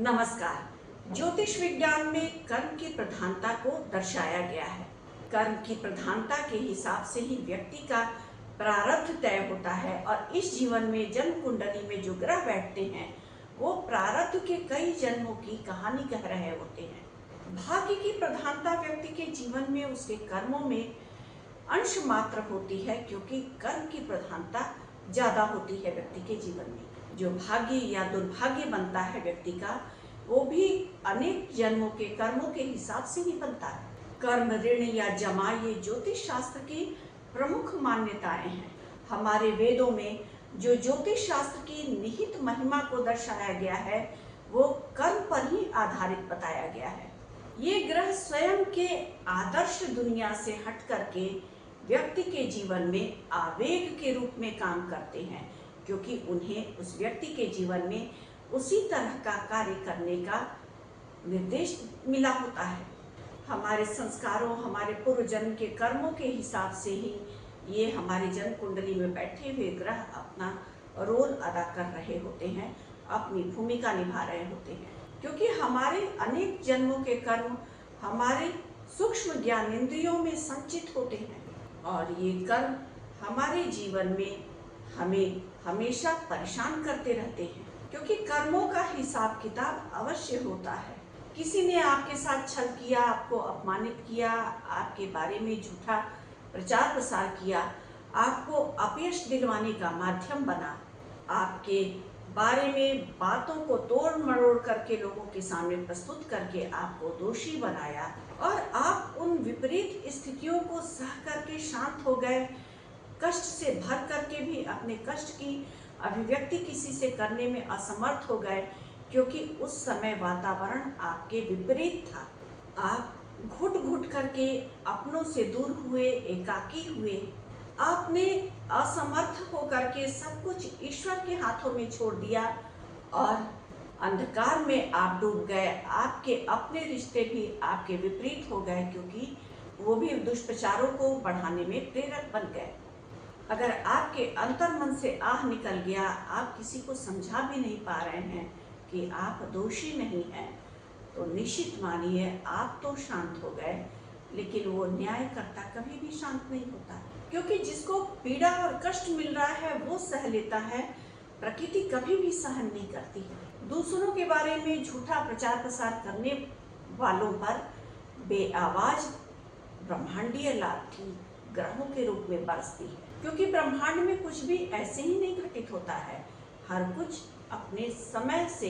नमस्कार। ज्योतिष विज्ञान में कर्म की प्रधानता को दर्शाया गया है। कर्म की प्रधानता के हिसाब से ही व्यक्ति का प्रारब्ध तय होता है और इस जीवन में जन्म कुंडली में जो ग्रह बैठते हैं वो प्रारब्ध के कई जन्मों की कहानी कह रहे होते हैं। भाग्य की प्रधानता व्यक्ति के जीवन में उसके कर्मों में अंश मात्र होती है, क्योंकि कर्म की प्रधानता ज्यादा होती है व्यक्ति के जीवन में। जो भाग्य या दुर्भाग्य बनता है व्यक्ति का, वो भी अनेक जन्मों के कर्मों के हिसाब से ही बनता है। कर्म, ऋण या जमा ये ज्योतिष शास्त्र की प्रमुख मान्यताएं हैं। हमारे वेदों में जो ज्योतिष शास्त्र की निहित महिमा को दर्शाया गया है वो कर्म पर ही आधारित बताया गया है। ये ग्रह स्वयं के आदर्श दुनिया से हट करके व्यक्ति के जीवन में आवेग के रूप में काम करते हैं, क्योंकि उन्हें उस व्यक्ति के जीवन में उसी तरह का कार्य करने का निर्देश मिला होता है। हमारे संस्कारों, हमारे पूर्व जन्म के कर्मों के हिसाब से ही ये हमारे जन्म कुंडली में बैठे हुए ग्रह अपना रोल अदा कर रहे होते हैं, अपनी भूमिका निभा रहे होते हैं। क्योंकि हमारे अनेक जन्मों के कर्म हमारे सूक्ष्म ज्ञानेंद्रियों में संचित होते हैं और ये कर्म हमारे जीवन में हमें हमेशा परेशान करते रहते हैं, क्योंकि कर्मों का हिसाब किताब अवश्य होता है। किसी ने आपके साथ छल किया, आपको अपमानित किया, आपके बारे में झूठा प्रचार प्रसार किया, आपको अपयश दिलवाने का माध्यम बना, आपके बारे में बातों को तोड़ मरोड़ करके लोगों के सामने प्रस्तुत करके आपको दोषी बनाया और आप उन विपरीत स्थितियों को सह करके शांत हो गए, कष्ट से भर करके भी अपने कष्ट की अभिव्यक्ति किसी से करने में असमर्थ हो गए, क्योंकि उस समय वातावरण आपके विपरीत था। आप घुट घुट करके अपनों से दूर हुए, एकाकी हुए, आपने असमर्थ होकर के सब कुछ ईश्वर के हाथों में छोड़ दिया और अंधकार में आप डूब गए। आपके अपने रिश्ते भी आपके विपरीत हो गए, क्योंकि वो भी दुष्प्रचारों को बढ़ाने में प्रेरक बन गए। अगर आपके अंतर मन से आह निकल गया, आप किसी को समझा भी नहीं पा रहे हैं कि आप दोषी नहीं हैं, तो निश्चित मानिए आप तो शांत हो गए, लेकिन वो न्यायकर्ता कभी भी शांत नहीं होता, क्योंकि जिसको पीड़ा और कष्ट मिल रहा है वो सह लेता है, प्रकृति कभी भी सहन नहीं करती। दूसरों के बारे में झूठा प्रचार प्रसार करने वालों पर बेआवाज ब्रह्मांडीय लाठी ग्रहों के रूप में बरसती है, क्योंकि ब्रह्मांड में कुछ भी ऐसे ही नहीं घटित होता है, हर कुछ अपने समय से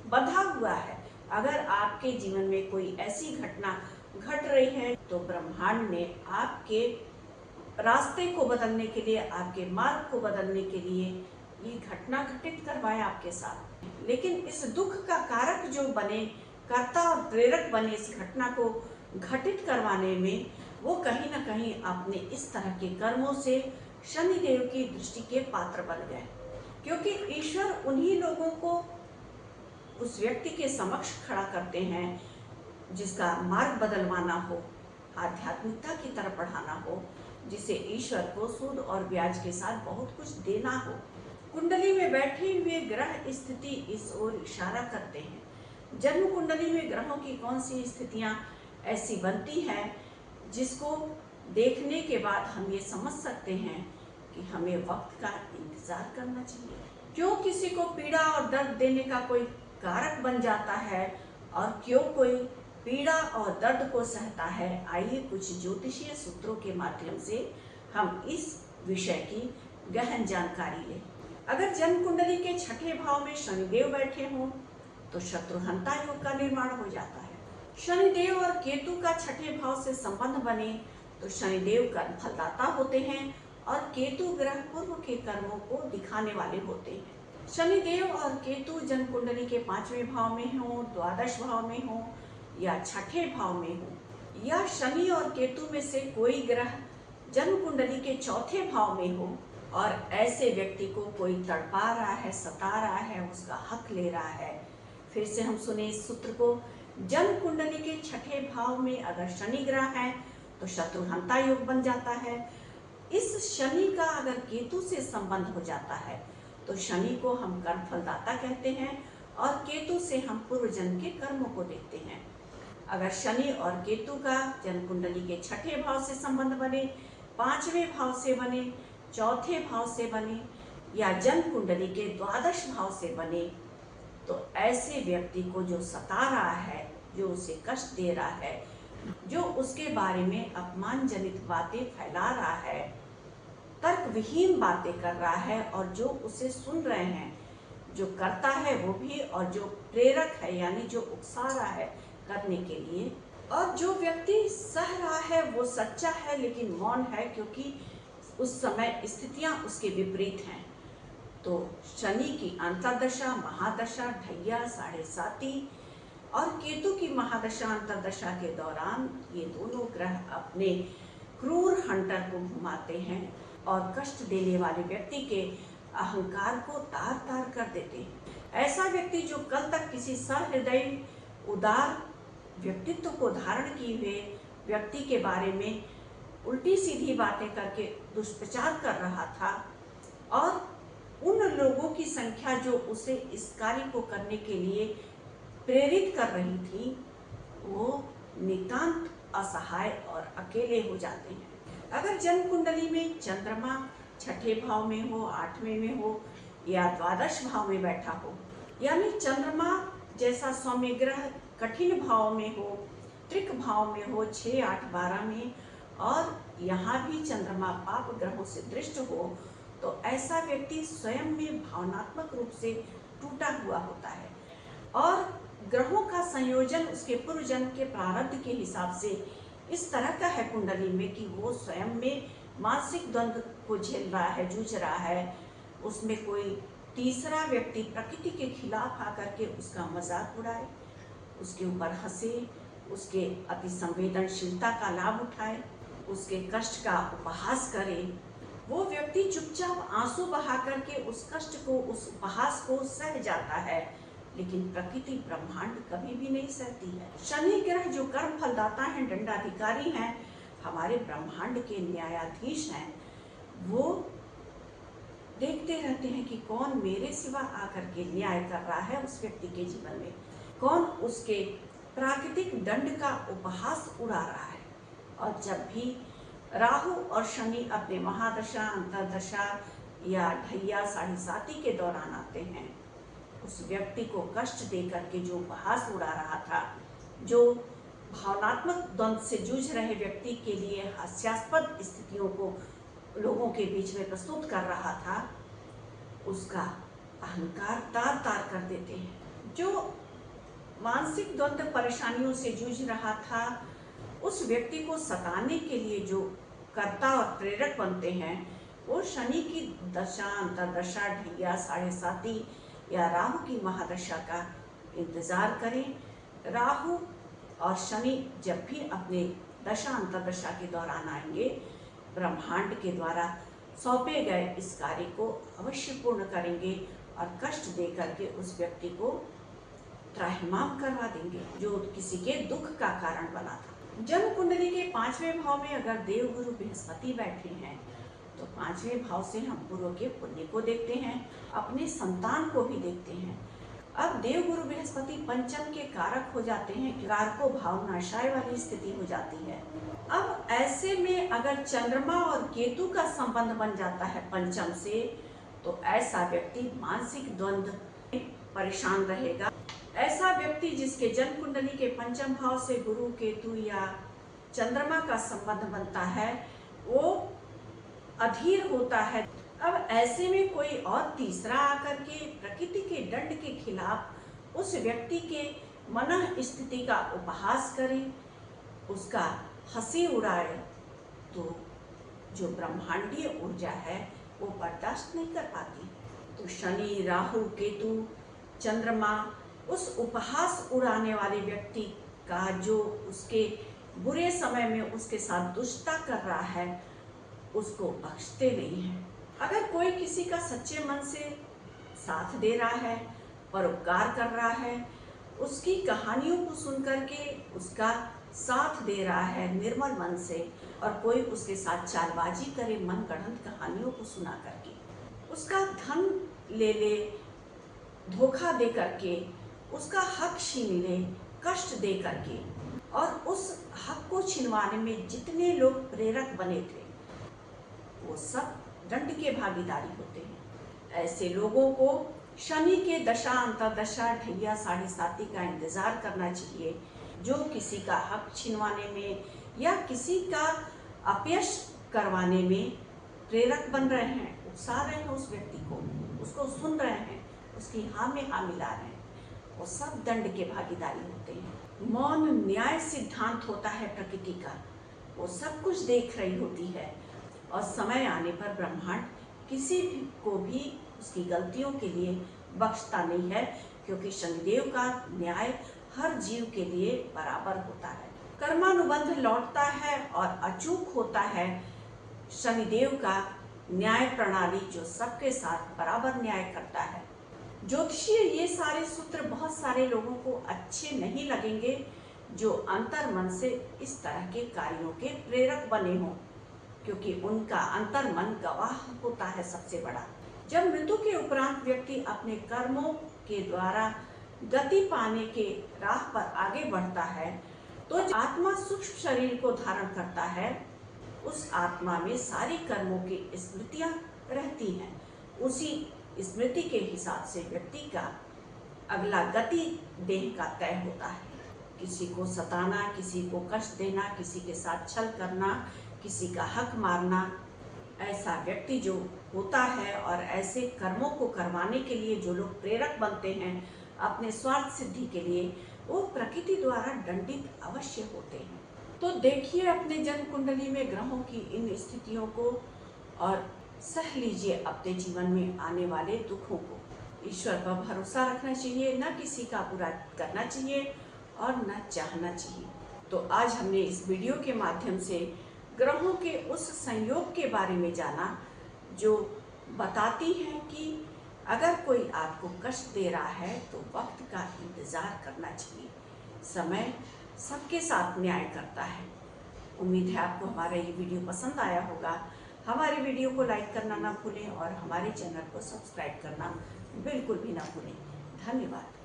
बंधा हुआ है। अगर आपके जीवन में कोई ऐसी घटना घट रही है तो ब्रह्मांड ने आपके रास्ते को बदलने के लिए, आपके मार्ग को बदलने के लिए ये घटना घटित करवाया आपके साथ। लेकिन इस दुख का कारक जो बने, कर्ता और प्रेरक बने इस घटना को घटित करवाने में, वो कहीं ना कहीं अपने इस तरह के कर्मों से शनिदेव की दृष्टि के पात्र बन गए, क्योंकि ईश्वर उन्हीं लोगों को उस व्यक्ति के समक्ष खड़ा करते हैं जिसका मार्ग बदलवाना हो, आध्यात्मिकता की तरफ बढ़ाना हो, जिसे ईश्वर को सूद और ब्याज के साथ बहुत कुछ देना हो। कुंडली में बैठे हुए ग्रह स्थिति इस ओर इशारा करते हैं। जन्म कुंडली में ग्रहों की कौन सी स्थितियां ऐसी बनती हैं जिसको देखने के बाद हम ये समझ सकते हैं कि हमें वक्त का इंतजार करना चाहिए। क्यों किसी को पीड़ा और दर्द देने का कोई कारक बन जाता है और क्यों कोई पीड़ा और दर्द को सहता है, आइए कुछ ज्योतिषीय सूत्रों के माध्यम से हम इस विषय की गहन जानकारी लें। अगर जन्म कुंडली के छठे भाव में शनिदेव बैठे हों तो शत्रुहंता योग का निर्माण हो जाता है। शनिदेव और केतु का छठे भाव से संबंध बने तो शनिदेव कर्म फलदाता होते हैं और केतु ग्रह पूर्व के कर्मों को दिखाने वाले होते हैं। शनिदेव और केतु जन्म कुंडली के पांचवें भाव में हो, द्वादश भाव में हो या छठे भाव में हो, या शनि और केतु में से कोई ग्रह जन्म कुंडली के चौथे भाव में हो और ऐसे व्यक्ति को कोई तड़पा रहा है, सता रहा है, उसका हक ले रहा है। फिर से हम सुने इस सूत्र को। जन्म कुंडली के छठे भाव में अगर शनि ग्रह है तो शत्रुहंता योग बन जाता है। इस शनि का अगर केतु से संबंध हो जाता है तो शनि को हम कर्म फलदाता कहते हैं और केतु से हम पूर्व जन्म के कर्मों को देखते हैं। अगर शनि और केतु का जन्म कुंडली के छठे भाव से संबंध बने, पांचवें भाव से बने, चौथे भाव से बने या जन्म कुंडली के द्वादश भाव से बने, तो ऐसे व्यक्ति को जो सता रहा है, जो उसे कष्ट दे रहा है, जो उसके बारे में अपमानजनित बातें फैला रहा है, तर्क विहीन बातें कर रहा है, और जो उसे सुन रहे हैं, जो करता है वो भी, और जो प्रेरक है यानी जो उकसा रहा है करने के लिए, और जो व्यक्ति सह रहा है वो सच्चा है लेकिन मौन है, क्योंकि उस समय स्थितियां उसके विपरीत हैं। तो शनि की अंतर्दशा, महादशा, ढैया, साढ़े साती और केतु की महादशा अंतर्दशा के दौरान ये दोनों ग्रह अपने क्रूर हंटर को घुमाते हैं और कष्ट देने वाले व्यक्ति के अहंकार को तार तार कर देते हैं। ऐसा व्यक्ति जो कल तक किसी सहृदय उदार व्यक्तित्व को धारण किए हुए व्यक्ति के बारे में उल्टी सीधी बातें करके दुष्प्रचार कर रहा था, और उन लोगों की संख्या जो उसे इस कार्य को करने के लिए प्रेरित कर रही थी, वो नितांत असहाय और अकेले हो जाते हैं। अगर जन्म कुंडली में चंद्रमा छठे भाव में हो, आठवें में हो या द्वादश भाव में बैठा हो, यानी चंद्रमा जैसा सौम्य ग्रह कठिन भाव में हो, त्रिक भाव में हो, 6, 8, 12 में, और यहाँ भी चंद्रमा पाप ग्रहों से दृष्ट हो, तो ऐसा व्यक्ति स्वयं में भावनात्मक रूप से टूटा हुआ होता है, और ग्रहों का संयोजन उसके पूर्व जन्म के प्रारब्ध के हिसाब से इस तरह का है कुंडली में कि वो स्वयं में मानसिक द्वंद्व को झेल रहा है, जूझ रहा है। उसमें कोई तीसरा व्यक्ति प्रकृति के खिलाफ आकर के उसका मजाक उड़ाए, उसके ऊपर हंसे, उसके अति संवेदनशीलता का लाभ उठाए, उसके कष्ट का उपहास करे, वो व्यक्ति चुपचाप आंसू बहा करके उस कष्ट को, उस उपहास को सह जाता है, लेकिन प्रकृति ब्रह्मांड कभी भी नहीं सहती है। शनि ग्रह जो कर्म फलदाता हैं, दंडाधिकारी हैं, हमारे ब्रह्मांड के न्यायाधीश हैं, वो देखते रहते हैं कि कौन मेरे सिवा आकर के न्याय कर रहा है उस व्यक्ति के जीवन में, कौन उसके प्राकृतिक दंड का उपहास उड़ा रहा है। और जब भी राहु और शनि अपने महादशा, अंतर्दशा या ढैया, साढ़े साती के दौरान आते हैं, उस व्यक्ति को कष्ट दे करके जो उपहास उड़ा रहा था, जो भावनात्मक द्वंद्व से जूझ रहे व्यक्ति के लिए हास्यास्पद स्थितियों को लोगों के बीच में प्रस्तुत कर रहा था, उसका अहंकार तार तार कर देते हैं। जो मानसिक द्वंद्व परेशानियों से जूझ रहा था, उस व्यक्ति को सताने के लिए जो कर्ता और प्रेरक बनते हैं, वो शनि की दशा, अंतर्दशा, ढैया, साढ़े साती या राहु की महादशा का इंतजार करें। राहु और शनि जब भी अपने दशा अंतर्दशा के दौरान आएंगे, ब्रह्मांड के द्वारा सौंपे गए इस कार्य को अवश्य पूर्ण करेंगे और कष्ट दे करके उस व्यक्ति को त्राहिमाम करवा देंगे जो किसी के दुख का कारण बना था। जन्म कुंडली के पांचवें भाव में अगर देवगुरु बृहस्पति बैठे हैं, तो पांचवें भाव से हम पूर्व के पुण्य को देखते हैं, अपने संतान को भी देखते हैं। अब देवगुरु बृहस्पति पंचम के कारक हो जाते हैं, कारको भाव नाशाय वाली स्थिति हो जाती है। अब ऐसे में अगर चंद्रमा और केतु का संबंध बन जाता है पंचम से, तो ऐसा व्यक्ति मानसिक द्वंद्व में परेशान रहेगा। ऐसा व्यक्ति जिसके जन्म कुंडली के पंचम भाव से गुरु, केतु या चंद्रमा का संबंध बनता है, वो अधीर होता है। अब ऐसे में कोई और तीसरा आकर के प्रकृति के दंड के खिलाफ उस व्यक्ति के मन स्थिति का उपहास करे, उसका हंसी उड़ाए, तो जो ब्रह्मांडीय ऊर्जा है वो बर्दाश्त नहीं कर पाती। तो शनि, राहु, केतु, चंद्रमा उस उपहास उड़ाने वाले व्यक्ति का, जो उसके बुरे समय में उसके साथ दुष्टता कर रहा है, उसको बख्शते नहीं हैं। अगर कोई किसी का सच्चे मन से साथ दे रहा है, परोपकार कर रहा है, उसकी कहानियों को सुन करके उसका साथ दे रहा है निर्मल मन से, और कोई उसके साथ चालबाजी करे मन गढ़ंत कहानियों को सुना करके, उसका धन ले ले, धोखा दे करके, उसका हक छीन ले, कष्ट दे करके, और उस हक को छिनवाने में जितने लोग प्रेरक बने थे वो सब दंड के भागीदारी होते हैं। ऐसे लोगों को शनि के दशा अंतर्दशा ढैया साढ़े साती का इंतजार करना चाहिए। जो किसी का हक छिनवाने में या किसी का अपयश करवाने में प्रेरक बन रहे हैं, उकसा रहे हैं उस व्यक्ति को, उसको सुन रहे हैं, उसकी हाँ में हाँ मिला रहे हैं, वो सब दंड के भागीदारी होते हैं। मौन न्याय सिद्धांत होता है प्रकृति का, वो सब कुछ देख रही होती है और समय आने पर ब्रह्मांड किसी को भी उसकी गलतियों के लिए बख्शता नहीं है, क्योंकि शनिदेव का न्याय हर जीव के लिए बराबर होता है। कर्मानुबंध लौटता है और अचूक होता है शनिदेव का न्याय प्रणाली, जो सबके साथ बराबर न्याय करता है। ज्योतिषीय ये सारे सूत्र बहुत सारे लोगों को अच्छे नहीं लगेंगे जो अंतर मन से इस तरह के कार्यों के प्रेरक बने हों, क्योंकि उनका अंतर मन गवाह होता है सबसे बड़ा। जब मृत्यु के उपरांत व्यक्ति अपने कर्मों के द्वारा गति पाने के राह पर आगे बढ़ता है, तो आत्मा सूक्ष्म शरीर को धारण करता है, उस आत्मा में सारी कर्मों की स्मृतियां रहती हैं। उसी स्मृति के हिसाब से व्यक्ति का अगला गति देह का तय होता है। किसी को सताना, किसी को कष्ट देना, किसी के साथ छल करना, किसी का हक मारना, ऐसा व्यक्ति जो होता है और ऐसे कर्मों को करवाने के लिए जो लोग प्रेरक बनते हैं अपने स्वार्थ सिद्धि के लिए, वो प्रकृति द्वारा दंडित अवश्य होते हैं। तो देखिए अपने जन्म कुंडली में ग्रहों की इन स्थितियों को और सह लीजिए अपने जीवन में आने वाले दुखों को। ईश्वर पर भरोसा रखना चाहिए, न किसी का बुरा करना चाहिए और न चाहना चाहिए। तो आज हमने इस वीडियो के माध्यम से ग्रहों के उस संयोग के बारे में जाना जो बताती हैं कि अगर कोई आपको कष्ट दे रहा है तो वक्त का इंतज़ार करना चाहिए। समय सबके साथ न्याय करता है। उम्मीद है आपको हमारा ये वीडियो पसंद आया होगा। हमारे वीडियो को लाइक करना ना भूलें और हमारे चैनल को सब्सक्राइब करना बिल्कुल भी ना भूलें। धन्यवाद।